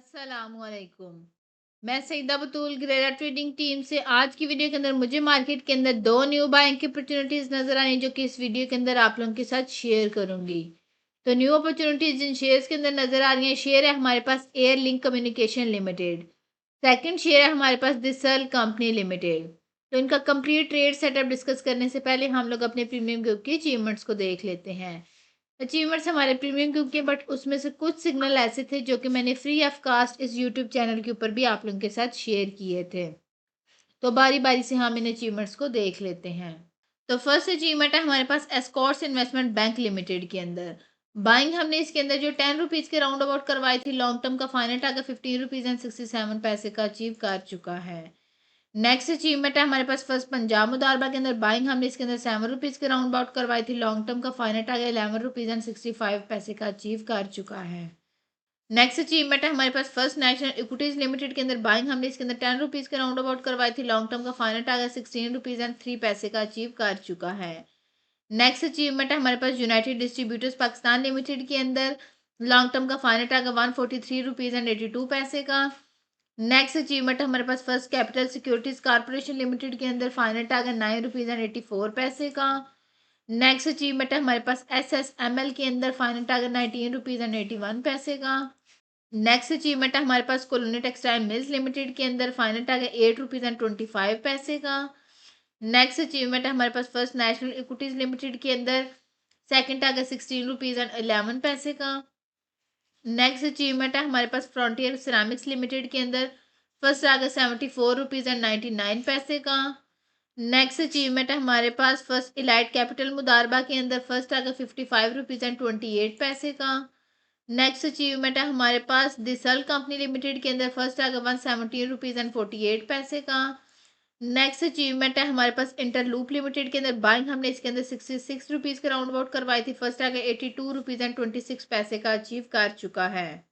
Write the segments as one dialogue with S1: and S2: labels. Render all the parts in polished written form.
S1: अस्सलामुअलैकुम। मैं सईदा बतूल ग्रेरा trading team से आज की वीडियो के अंदर मुझे मार्केट के अंदर दो न्यू बाइंग की अपॉर्चुनिटीज नजर आ रही जो कि इस वीडियो के अंदर आप लोगों के साथ शेयर करूंगी। तो न्यू अपॉर्चुनिटीज जिन शेयर्स के अंदर नजर आ रही हैं, शेयर है हमारे पास Air Link Communication Limited. Second share है हमारे पास दिसल कंपनी लिमिटेड। तो इनका कंप्लीट ट्रेड सेटअप डिस्कस करने से पहले हम लोग अपने प्रीमियम ग्रुप की अचीवमेंट्स को देख लेते हैं। अचीवमेंट्स हमारे प्रीमियम ग्रुप के, बट उसमें से कुछ सिग्नल ऐसे थे जो कि मैंने फ्री ऑफ कास्ट इस यूट्यूब चैनल के ऊपर भी आप लोगों के साथ शेयर किए थे। तो बारी बारी से हम इन अचीवमेंट्स को देख लेते हैं। तो फर्स्ट अचीवमेंट है हमारे पास एस्कॉर्ट्स इन्वेस्टमेंट बैंक लिमिटेड के अंदर। बाइंग हमने इसके अंदर जो 10 रुपीज़ के राउंड अबाउट करवाई थी, लॉन्ग टर्म का फाइनल टारगेट 15 रुपीज़ एंड 67 पैसे का अचीव कर चुका है। नेक्स्ट अचीवमेंट है हमारे पास फर्स्ट पंजाब मुदारबा के अंदर। बाइंग हमने इसके अंदर 7 रुपीज़ के राउंड अबाउट करवाई थी, लॉन्ग टर्म का फाइनल टारगेट 11 रुपीज़ एंड 65 पैसे का अचीव कर चुका है। नेक्स्ट अचीवमेंट है हमारे पास फर्स्ट नेशनल इक्विटीज लिमिटेड के अंदर। बाइंग हमने इसके अंदर 10 रुपीज़ के राउंड अबाउट करवाई थी, लॉन्ग टर्म का फाइनल टारगेट 16 रुपीज़ एंड 3 पैसे का अचीव कर चुका है। नेक्स्ट अचीवमेंट है हमारे पास यूनाइटेड डिस्ट्रीब्यूटर्स पाकिस्तान लिमिटेड के अंदर। लॉन्ग टर्म का फाइनल टारगेट 143 रुपीज़ एंड 82 पैसे का। नेक्स्ट अचीवमेंट है हमारे पास First Capital Securities Corporation Limited के अंदर। फाइनल टारगेट 9 रुपीज़ एंड 84 पैसे का। नेक्स्ट अचीवमेंट है हमारे पास SSML के अंदर। फाइनल टारगेट 19 रुपीज़ एंड 81 पैसे का। नेक्स्ट अचीवमेंट है हमारे पास कॉलोनी टेक्सटाइल मिल्स लिमिटेड के अंदर। फाइनल टारगेट 8 रुपीज़ एंड 25 पैसे का। नेक्स्ट अचीवमेंट है हमारे पास फर्स्ट नेशनल इक्विटीज लिमिटेड के अंदर। सेकंड टारगेट 16 रुपीज़ एंड 11 पैसे का। नेक्स्ट अचीवमेंट है हमारे पास फ्रंटियर सिरामिक्स लिमिटेड के अंदर। फर्स्ट टारगेट 74 रुपीज़ एंड 99 पैसे का। नेक्स्ट अचीवमेंट है हमारे पास फर्स्ट इलाइट कैपिटल मुदारबा के अंदर। फर्स्ट टारगेट 55 रुपीज़ एंड 28 पैसे का। नेक्स्ट अचीवमेंट है हमारे पास दिसल कंपनी लिमिटेड के अंदर। फर्स्ट टारगेट 117 रुपीज़ एंड 48 पैसे का। नेक्स्ट अचीवमेंट है हमारे पास इंटरलूप लिमिटेड के अंदर। बाइंग हमने इसके अंदर 66 रुपीज़ के राउंड अबाउट करवाई थी। फर्स्ट टारगेट 82 रुपीज़ एंड 26 पैसे का अचीव कर चुका है।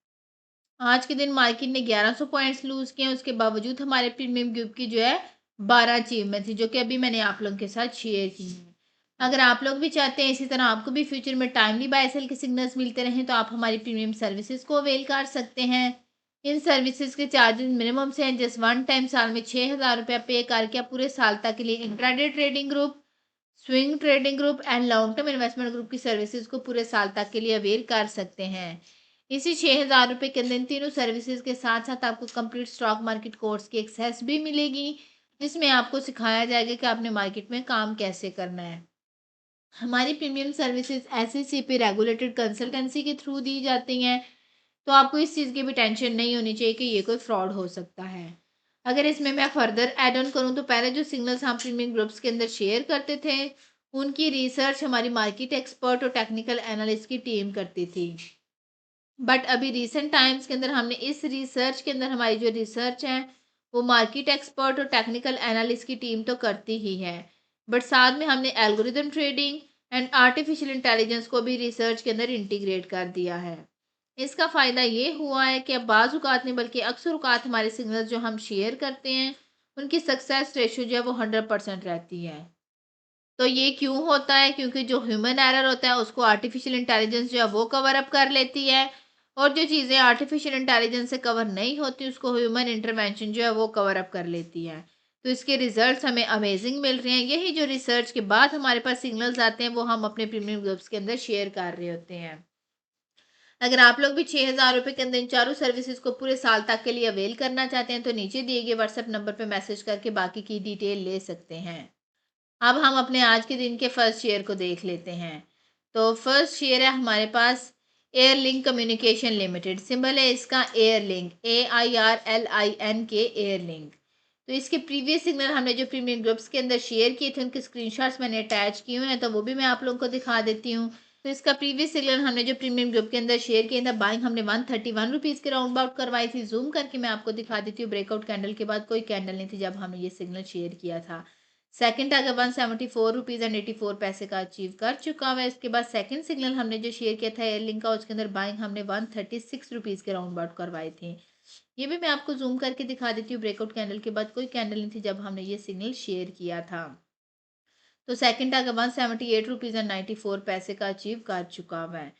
S1: आज के दिन मार्केट ने 1100 पॉइंट्स लूज किए, उसके बावजूद हमारे प्रीमियम ग्रुप की जो है 12 अचीवमेंट थी, जो कि अभी मैंने आप लोगों के साथ शेयर की है। अगर आप लोग भी चाहते हैं इसी तरह आपको भी फ्यूचर में टाइमली बाय सेल के सिग्नल्स मिलते रहें, तो आप हमारी प्रीमियम सर्विसेज को अवेल कर सकते हैं। इन सर्विसेज के चार्जेस मिनिमम से हैं। जस्ट वन टाइम साल में 6,000 रुपया पे करके आप पूरे साल तक के लिए intraday trading group, swing trading group and long term investment group की सर्विसेज को पूरे साल तक के लिए अवेल कर सकते हैं। इसी 6,000 रुपये के अंदर इन तीनों सर्विसेज के साथ साथ आपको कंप्लीट स्टॉक मार्केट कोर्स की एक्सेस भी मिलेगी, जिसमें आपको सिखाया जाएगा कि आपने मार्केट में काम कैसे करना है। हमारी premium services SEC regulated consultancy के थ्रू दी जाती हैं, तो आपको इस चीज़ की भी टेंशन नहीं होनी चाहिए कि ये कोई फ्रॉड हो सकता है। अगर इसमें मैं फर्दर ऐड ऑन करूँ, तो पहले जो सिग्नल्स हम प्रीमियम ग्रुप्स के अंदर शेयर करते थे, उनकी रिसर्च हमारी मार्केट एक्सपर्ट और टेक्निकल एनालिस्ट की टीम करती थी। बट अभी रिसेंट टाइम्स के अंदर हमने इस रिसर्च के अंदर हमारी जो रिसर्च है वो मार्केट एक्सपर्ट और टेक्निकल एनालिस्ट की टीम तो करती ही है, बट साथ में हमने algorithm trading and artificial intelligence को भी रिसर्च के अंदर इंटीग्रेट कर दिया है। इसका फ़ायदा ये हुआ है कि अब बाज़ औक़ात नहीं बल्कि अक्सर औक़ात हमारे सिग्नल्स जो हम शेयर करते हैं उनकी सक्सेस रेशो जो है वो 100% रहती है। तो ये क्यों होता है? क्योंकि जो ह्यूमन एरर होता है उसको आर्टिफिशियल इंटेलिजेंस जो है वो कवर अप कर लेती है, और जो चीज़ें आर्टिफिशियल इंटेलिजेंस से कवर नहीं होती उसको ह्यूमन इंटरवेंशन जो है वो कवर अप कर लेती है। तो इसके रिजल्ट्स हमें अमेजिंग मिल रहे हैं। यही जो रिसर्च के बाद हमारे पास सिग्नल्स आते हैं वो हम अपने प्रीमियम ग्रुप्स के अंदर शेयर कर रहे होते हैं। अगर आप लोग भी 6,000 रुपये के अंदर इन चारों सर्विसेज को पूरे साल तक के लिए अवेल करना चाहते हैं, तो नीचे दिए गए व्हाट्सएप नंबर पर मैसेज करके बाकी की डिटेल ले सकते हैं। अब हम अपने आज के दिन के फर्स्ट शेयर को देख लेते हैं। तो फर्स्ट शेयर है हमारे पास Air Link Communication Limited. Symbol है इसका Air Link, AIRLINK, Air Link. तो इसके प्रीवियस सिग्नल हमने जो प्रीमियम ग्रुप्स के अंदर शेयर किए थे उनके स्क्रीनशॉट्स मैंने अटैच किए हुए हैं, तो वो भी मैं आप लोगों को दिखा देती हूँ। तो इसका प्रीवियस सिग्नल हमने जो प्रीमियम ग्रुप के अंदर शेयर किया था, बाइंग हमने 131 रुपीज़ के राउंड अबाउट करवाई थी। जूम करके मैं आपको दिखा देती हूँ। ब्रेकआउट कैंडल के बाद कोई कैंडल नहीं थी जब हमने ये सिग्नल शेयर किया था। सेकंड टारगेट 174 रुपीज़ एंड 84 पैसे का अचीव कर चुका हुआ है। इसके बाद सेकंड सिग्नल हमने जो शेयर किया था एयरलिंक का, उसके अंदर बाइंग हमने 136 रुपीज़ के राउंड अबाउट करवाए थे। ये भी मैं आपको जूम करके दिखा देती हूँ। ब्रेकआउट कैंडल के बाद कोई कैंडल नहीं थी जब हमने ये सिग्नल शेयर किया था। तो सेकंड टारगेट 178 रुपीज़ एंड 94 पैसे का अचीव कर चुका हुआ है।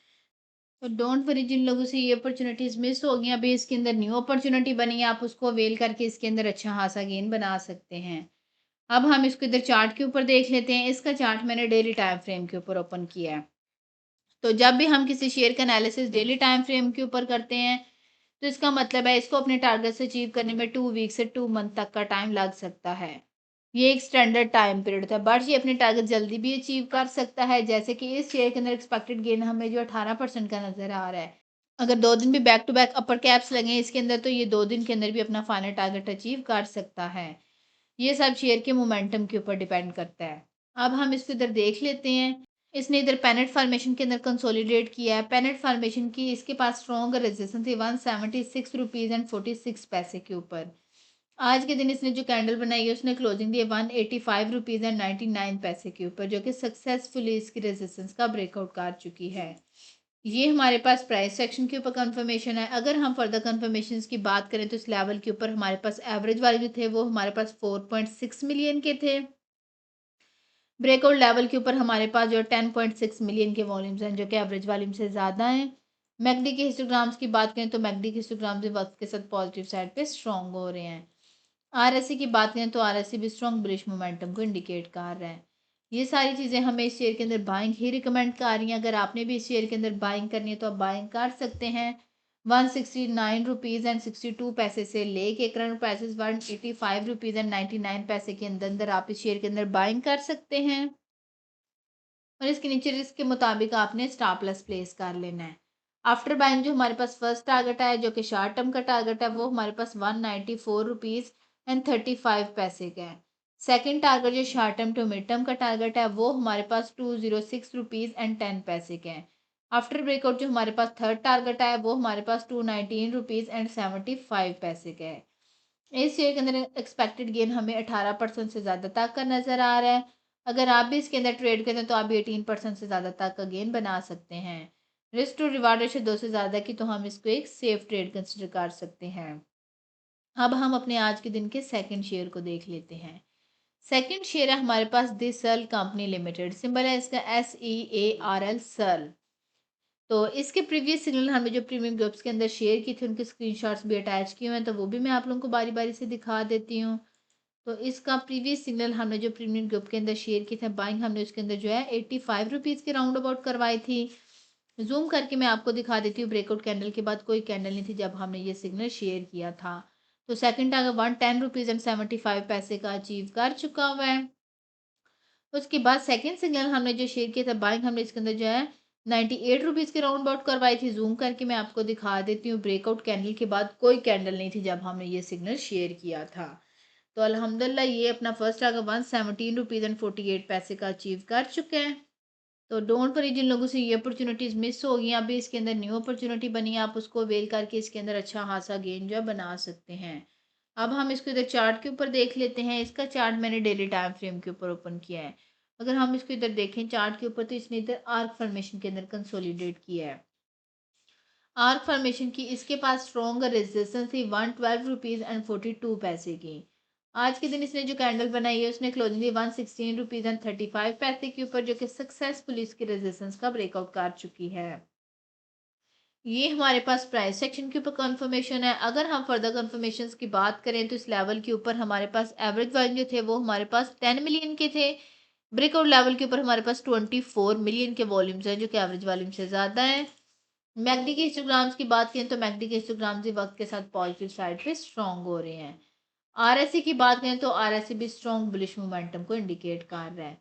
S1: तो डोंट वरी, जिन लोगों से ये अपॉर्चुनिटीज़ मिस हो गई, अभी इसके अंदर न्यू अपॉर्चुनिटी बनी है, आप उसको अवेल करके इसके अंदर अच्छा खासा गेन बना सकते हैं। अब हम इसको इधर चार्ट के ऊपर देख लेते हैं। इसका चार्ट मैंने डेली टाइम फ्रेम के ऊपर ओपन किया है। तो जब भी हम किसी शेयर का एनालिसिस डेली टाइम फ्रेम के ऊपर करते हैं, तो इसका मतलब है इसको अपने टारगेट से अचीव करने में 2 वीक से 2 मंथ तक का टाइम लग सकता है। ये एक स्टैंडर्ड टाइम पीरियड था, बट ये अपने टारगेट जल्दी भी अचीव कर सकता है। जैसे कि इस शेयर के अंदर एक्सपेक्टेड गेन हमें जो 18% का नज़र आ रहा है। अगर 2 दिन भी back to back upper caps लगे इसके अंदर, तो ये 2 दिन के अंदर भी अपना फाइनल टारगेट अचीव कर सकता है। ये सब शेयर के मोमेंटम के ऊपर डिपेंड करता है। अब हम इसको इधर देख लेते हैं। इसने इधर पेनेट फॉर्मेशन के अंदर कंसोलिडेट किया है। पेनेट फॉर्मेशन की इसके पास स्ट्रॉन्ग रेजिस्टेंस थी 176 रुपीज़ एंड 46 पैसे के ऊपर। आज के दिन इसने जो कैंडल बनाई है उसने क्लोजिंग दी है 185 रुपीज़ एंड 99 पैसे के ऊपर, जो कि सक्सेसफुली इसकी रेजिस्टेंस का ब्रेकआउट कर चुकी है। ये हमारे पास प्राइस सेक्शन के ऊपर कंफर्मेशन है। अगर हम फर्दर कंफर्मेशंस की बात करें, तो इस लेवल के ऊपर हमारे पास एवरेज वाले जो थे वो हमारे पास 4.6 मिलियन के थे। ब्रेकआउट लेवल के ऊपर हमारे पास जो 10.6 मिलियन के वॉल्यूम्स हैं, जो कि एवरेज वॉल्यूम से ज़्यादा हैं। मैकडी के हिस्टोग्राम्स की बात करें, तो मैकडी के हिस्टोग्राम्स भी वक्त के साथ पॉजिटिव साइड पे स्ट्रॉन्ग हो रहे हैं। आरएससी की बात करें, तो आरएससी भी स्ट्रॉन्ग बुलिश मोमेंटम को इंडिकेट कर रहा है। ये सारी चीज़ें हमें इस शेयर के अंदर बाइंग ही रिकमेंड कर रही हैं। अगर आपने भी इस शेयर के अंदर बाइंग करनी है, तो आप बाइंग कर सकते हैं। 169 रुपीज़ एंड 62 पैसे से लेके करंट प्राइसेस 185 रुपीज़ एंड 99 पैसे के अंदर अंदर आप इस शेयर के अंदर बाइंग कर सकते हैं। और इसके नीचे रिस्क के मुताबिक आपने स्टॉप लॉस प्लेस कर लेना है। आफ्टर बाइंग जो हमारे पास फर्स्ट टारगेट है, जो कि शॉर्ट टर्म का टारगेट है, वो हमारे पास 194 रुपीज़ एंड 35 पैसे का है। सेकंड टारगेट जो short term to mid term का टारगेट है, वो हमारे पास 206 रुपीज़ एंड 10 पैसे का है। आफ्टर ब्रेकआउट जो हमारे पास थर्ड टारगेट है, वो हमारे पास 219 रुपीज़ एंड 75 पैसे का है। इस शेयर के अंदर एक्सपेक्टेड गेन हमें 18% से ज़्यादा तक का नज़र आ रहा है। अगर आप भी इसके अंदर ट्रेड करें, तो आप भी 18% से ज़्यादा तक का गेन बना सकते हैं। रिस्क टू रिवार्ड रेशियो 2 से ज़्यादा की, तो हम इसको एक सेफ ट्रेड कंसिडर कर सकते हैं। अब हम अपने आज के दिन के सेकंड शेयर को देख लेते हैं। सेकंड शेयर है हमारे पास दिस सल कंपनी लिमिटेड, सिंबल है इसका SEARL सल। तो इसके प्रीवियस सिग्नल हमने जो प्रीमियम ग्रुप्स के अंदर शेयर किए थे, उनके स्क्रीनशॉट्स भी अटैच किए हुए हैं, तो वो भी मैं आप लोगों को बारी बारी से दिखा देती हूँ। तो इसका प्रीवियस सिग्नल हमने जो प्रीमियम ग्रुप के अंदर शेयर किए थे, बाइंग हमने उसके अंदर जो है 85 रुपीज़ के राउंड अबाउट करवाई थी। जूम करके मैं आपको दिखा देती हूँ। ब्रेकआउट कैंडल के बाद कोई कैंडल नहीं थी जब हमने ये सिग्नल शेयर किया था। तो सेकंड टारगेट 110 रुपीज़ एंड 75 पैसे का अचीव कर चुका हुआ है। उसके बाद सेकंड सिग्नल हमने जो शेयर किया था, बाइंग हमने इसके अंदर जो है 98 रुपीज़ के राउंड अबाउट करवाई थी। जूम करके मैं आपको दिखा देती हूँ। ब्रेकआउट कैंडल के बाद कोई कैंडल नहीं थी जब हमने ये सिग्नल शेयर किया था। तो अल्हम्दुलिल्लाह ये अपना फर्स्ट टारगेट 117 रुपीज़ एंड 48 पैसे का अचीव कर चुके हैं। तो डोंट वरी, जिन लोगों से ये अपॉर्चुनिटीज़ मिस हो गई, अभी इसके अंदर न्यू अपॉर्चुनिटी बनी है, आप उसको अवेल करके इसके अंदर अच्छा खासा गेन जो है बना सकते हैं। अब हम इसको इधर चार्ट के ऊपर देख लेते हैं। इसका चार्ट मैंने डेली टाइम फ्रेम के ऊपर ओपन किया है। अगर हम इसको इधर देखें चार्ट के ऊपर, तो इसने इधर आर्क फॉर्मेशन के अंदर कंसोलिडेट किया है। आर्क फॉर्मेशन की इसके पास स्ट्रॉन्ग रेजिस्टेंस थी 112 रुपीज़ एंड 42 पैसे की। आज के दिन इसने जो कैंडल बनाई है, उसने क्लोजिंग दी 116 रुपीज़ एंड 35 पैसे के ऊपर, जो कि सक्सेसफुली इसकी रेजिस्टेंस का ब्रेकआउट कर चुकी है। ये हमारे पास प्राइस सेक्शन के ऊपर कंफर्मेशन है। अगर हम फर्दर कंफर्मेशंस की बात करें, तो इस लेवल के ऊपर हमारे पास एवरेज वैल्यू थे वो हमारे पास 10 मिलियन के थे। ब्रेकआउट लेवल के ऊपर हमारे पास 24 मिलियन के वॉल्यूम्स हैं, जो कि एवरेज वॉल्यूम से ज़्यादा है। मैकडी के हिस्टोग्राम्स की बात करें, तो मैकडी के हिस्टोग्राम्स भी वक्त के साथ पॉजिटिव साइड पे स्ट्रॉन्ग हो रहे हैं। आरएससी की बात करें, तो आरएससी भी स्ट्रॉन्ग बुलिश मोमेंटम को इंडिकेट कर रहा है।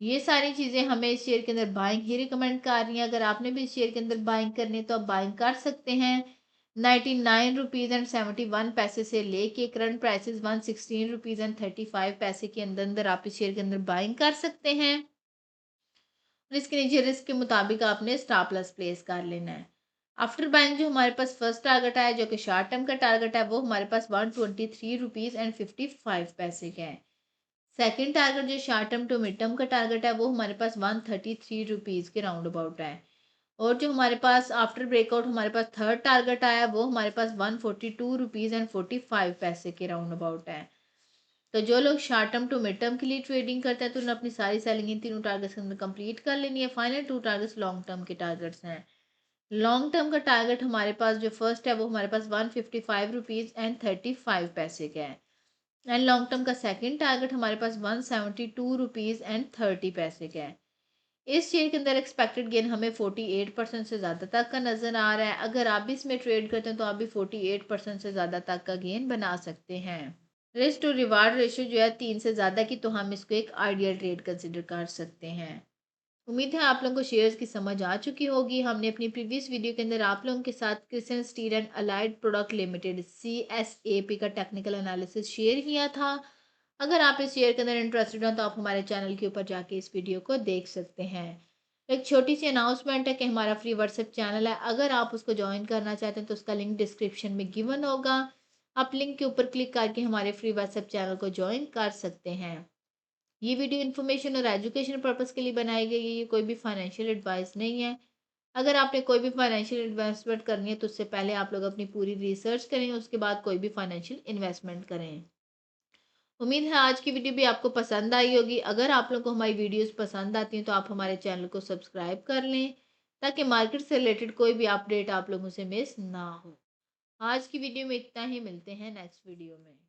S1: ये सारी चीज़ें हमें इस शेयर के अंदर बाइंग ही रिकमेंड कर रही हैं। अगर आपने भी इस शेयर के अंदर बाइंग करनी है, तो आप बाइंग कर सकते हैं। 99 रुपीज़ एंड 71 पैसे से लेके करंट प्राइसेस 116 रुपीज़ एंड 35 पैसे के अंदर अंदर आप इस शेयर के अंदर बाइंग कर सकते हैं। और इसके नीचे रिस्क के मुताबिक आपने स्टॉप लॉस प्लेस कर लेना है। आफ्टर बाइंग जो हमारे पास फर्स्ट टारगेट आया, जो कि शॉर्ट टर्म का टारगेट है, वो हमारे पास 123 रुपीज़ एंड 55 पैसे का है। सेकंड टारगेट जो short term to mid term का टारगेट है, वो हमारे पास 133 रुपीज़ के राउंड अबाउट है। और जो हमारे पास आफ्टर ब्रेकआउट हमारे पास थर्ड टारगेट आया, वो हमारे पास 142 रुपीज़ एंड 45 पैसे के राउंड अबाउट है। तो जो लोग short term to mid term के लिए ट्रेडिंग करते हैं, तो उन्हें अपनी सारी सेलिंग इन तीनों टारगेट्स के अंदर कंप्लीट कर लेनी है। फाइनल 2 टारगेट्स लॉन्ग टर्म के टारगेट्स हैं। लॉन्ग टर्म का टारगेट हमारे पास जो फर्स्ट है वो हमारे पास 155 रुपीज़ एंड 35 पैसे का है। एंड लॉन्ग टर्म का सेकंड टारगेट हमारे पास 172 रुपीज़ एंड 30 पैसे का है। इस शेयर के अंदर एक्सपेक्टेड गेन हमें 48% से ज़्यादा तक का नज़र आ रहा है। अगर आप भी इसमें ट्रेड करते हैं तो आप भी 48% से ज़्यादा तक का गेन बना सकते हैं। रिस्क टू रिवार्ड रेशियो जो है 3 से ज़्यादा की, तो हम इसको एक आइडियल ट्रेड कंसिडर कर सकते हैं। उम्मीद है आप लोगों को शेयर्स की समझ आ चुकी होगी। हमने अपनी प्रीवियस वीडियो के अंदर आप लोगों के साथ Kristen steel and allied product limited CSAP का टेक्निकल एनालिसिस शेयर किया था। अगर आप इस शेयर के अंदर इंटरेस्टेड हो तो आप हमारे चैनल के ऊपर जाके इस वीडियो को देख सकते हैं। एक छोटी सी अनाउंसमेंट है कि हमारा फ्री व्हाट्सएप चैनल है, अगर आप उसको ज्वाइन करना चाहते हैं तो उसका लिंक डिस्क्रिप्शन में गिवन होगा। आप लिंक के ऊपर क्लिक करके हमारे फ्री व्हाट्सएप चैनल को ज्वाइन कर सकते हैं। ये वीडियो इन्फॉर्मेशन और एजुकेशन पर्पज़ के लिए बनाई गई है, ये कोई भी फाइनेंशियल एडवाइस नहीं है। अगर आपने कोई भी फाइनेंशियल इन्वेस्टमेंट करनी है तो उससे पहले आप लोग अपनी पूरी रिसर्च करें, उसके बाद कोई भी फाइनेंशियल इन्वेस्टमेंट करें। उम्मीद है आज की वीडियो भी आपको पसंद आई होगी। अगर आप लोगों को हमारी वीडियोस पसंद आती हैं तो आप हमारे चैनल को सब्सक्राइब कर लें, ताकि मार्केट से रिलेटेड कोई भी अपडेट आप लोगों से मिस ना हो। आज की वीडियो में इतना ही, मिलते हैं नेक्स्ट वीडियो में।